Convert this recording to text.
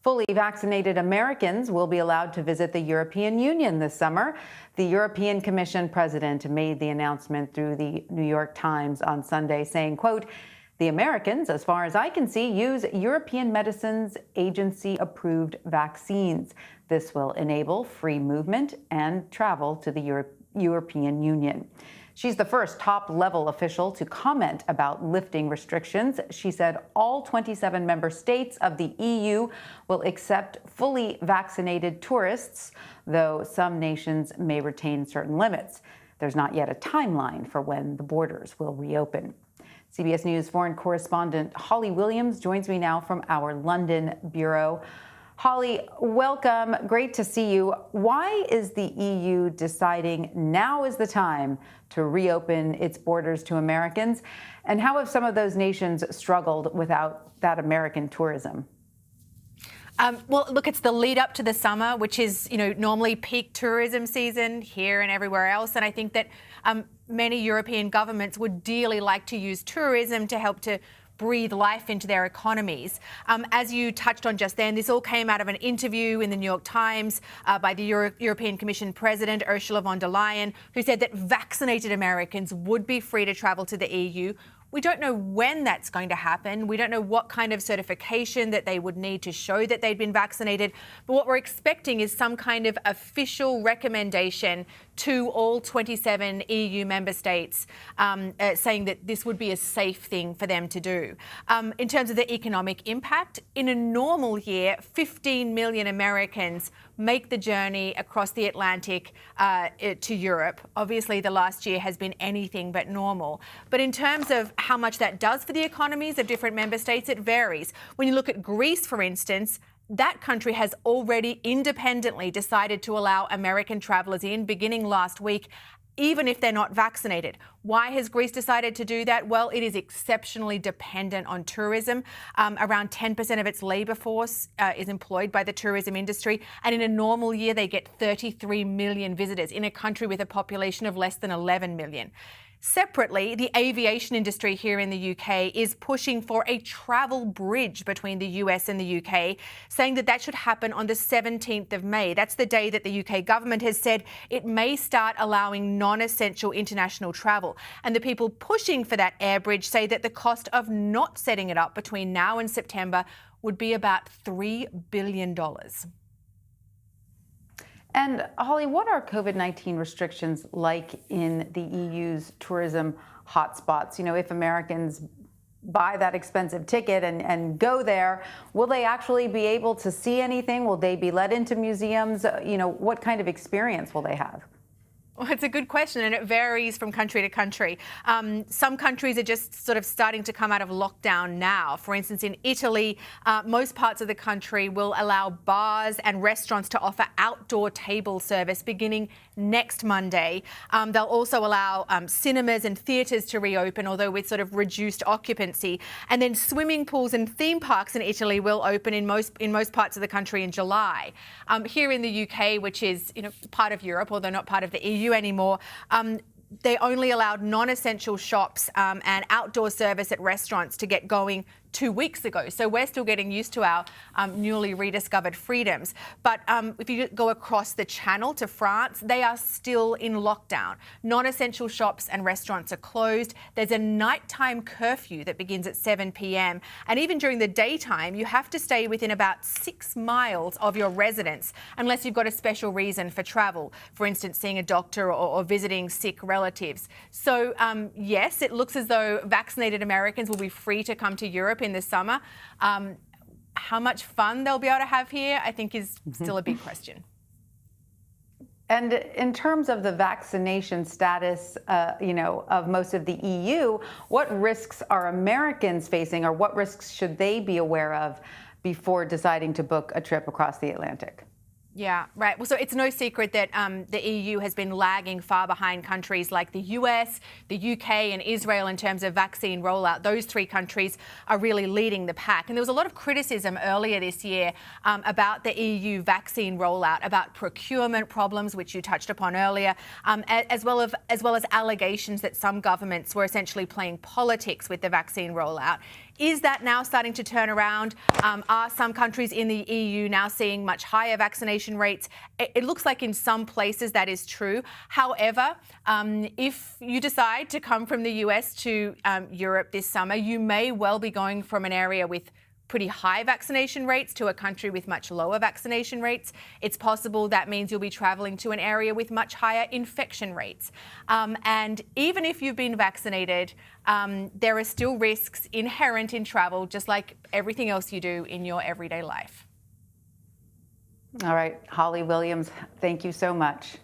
Fully vaccinated Americans will be allowed to visit the European Union this summer. The European Commission president made the announcement through the New York Times on Sunday, saying, quote, "The Americans, as far as I can see, use European Medicines Agency-approved vaccines. This will enable free movement and travel to the European Union." She's the first top-level official to comment about lifting restrictions. She said all 27 member states of the EU will accept fully vaccinated tourists, though some nations may retain certain limits. There's not yet a timeline for when the borders will reopen. CBS News foreign correspondent Holly Williams joins me now from our London bureau. Holly, welcome. Great to see you. Why is the EU deciding now is the time to reopen its borders to Americans? And how have some of those nations struggled without that American tourism? Well, look, it's the lead up to the summer, which is, normally peak tourism season here and everywhere else. And I think that many European governments would dearly like to use tourism to help to breathe life into their economies. As you touched on just then, this all came out of an interview in the New York Times by the European Commission President, Ursula von der Leyen, who said that vaccinated Americans would be free to travel to the EU. We don't know when that's going to happen. We don't know what kind of certification that they would need to show that they'd been vaccinated. But what we're expecting is some kind of official recommendation to all 27 EU member states saying that this would be a safe thing for them to do. In terms of the economic impact, in a normal year, 15 million Americans make the journey across the Atlantic to Europe. Obviously, the last year has been anything but normal. But in terms of how much that does for the economies of different member states, it varies. When you look at Greece, for instance, that country has already independently decided to allow American travellers in beginning last week, even if they're not vaccinated. Why has Greece decided to do that? Well, it is exceptionally dependent on tourism. Around 10% of its labour force is employed by the tourism industry. And in a normal year, they get 33 million visitors in a country with a population of less than 11 million. Separately, the aviation industry here in the UK is pushing for a travel bridge between the US and the UK, saying that that should happen on the 17th of May. That's the day that the UK government has said it may start allowing non-essential international travel. And the people pushing for that air bridge say that the cost of not setting it up between now and September would be about $3 billion. And Holly, what are COVID-19 restrictions like in the EU's tourism hotspots? If Americans buy that expensive ticket and go there, will they actually be able to see anything? Will they be let into museums? What kind of experience will they have? Well, it's a good question, and it varies from country to country. Some countries are just sort of starting to come out of lockdown now. For instance, in Italy, most parts of the country will allow bars and restaurants to offer outdoor table service beginning next Monday. They'll also allow cinemas and theatres to reopen, although with sort of reduced occupancy. And then swimming pools and theme parks in Italy will open in most parts of the country in July. Here in the UK, which is part of Europe, although not part of the EU anymore, they only allowed non-essential shops and outdoor service at restaurants to get going 2 weeks ago. So we're still getting used to our newly rediscovered freedoms. But if you go across the channel to France, they are still in lockdown. Non-essential shops and restaurants are closed. There's a nighttime curfew that begins at 7 p.m. And even during the daytime, you have to stay within about 6 miles of your residence unless you've got a special reason for travel. For instance, seeing a doctor or visiting sick relatives. So yes, it looks as though vaccinated Americans will be free to come to Europe in the summer. How much fun they'll be able to have here, I think, is still a big question. And in terms of the vaccination status, of most of the EU, what risks are Americans facing, or what risks should they be aware of before deciding to book a trip across the Atlantic? Yeah, right. Well, so it's no secret that the EU has been lagging far behind countries like the US, the UK and Israel in terms of vaccine rollout. Those three countries are really leading the pack. And there was a lot of criticism earlier this year about the EU vaccine rollout, about procurement problems, which you touched upon earlier, as well as allegations that some governments were essentially playing politics with the vaccine rollout. Is that now starting to turn around? Are some countries in the EU now seeing much higher vaccination rates? It looks like in some places that is true. However, if you decide to come from the US to Europe this summer, you may well be going from an area with pretty high vaccination rates to a country with much lower vaccination rates. It's possible that means you'll be traveling to an area with much higher infection rates. And even if you've been vaccinated, there are still risks inherent in travel, just like everything else you do in your everyday life. All right, Holly Williams, thank you so much.